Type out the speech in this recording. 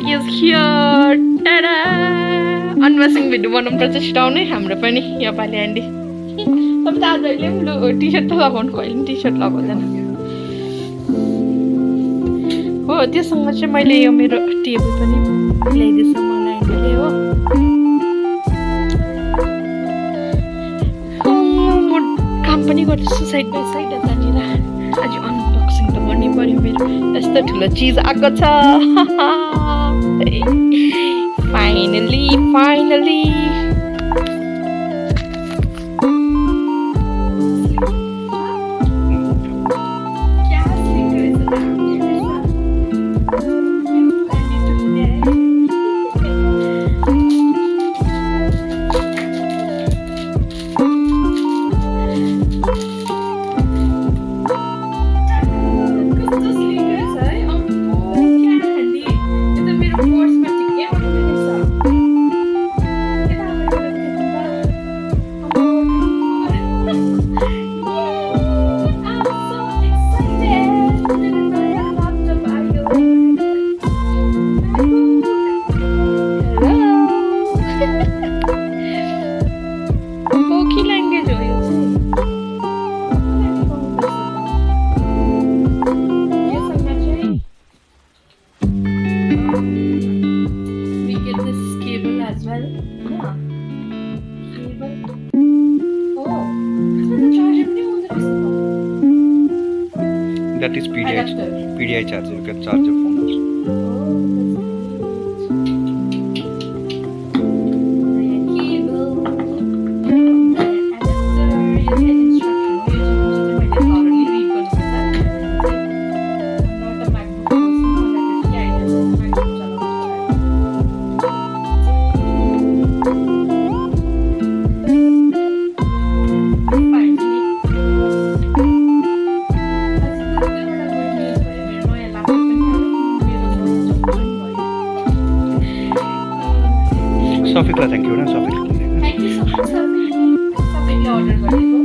is here. Ta-da! Unboxing video बनाउनु पर्छ छिटाउनै हाम्रो पनि योपालि आन्टी अब त आज अहिले पनि लु टी-सर्ट त लगाउनु कहिले पनि टी-सर्ट लगाउँदैन हो त्यससँग चाहिँ मैले यो मेरो टेबल पनि ल्याइदिएछ मलाई आन्टीले हो म काम पनि गर्दैछु साइड बाई साइड यतानिर आज अनबक्सिङ त गर्नै पर्यो मेरो यस्तो ठुलो चिज आएको छ finally That is PDI charger. You can charge your phone. Sofik, thank you. Thank you so much, Sofik. Sofik order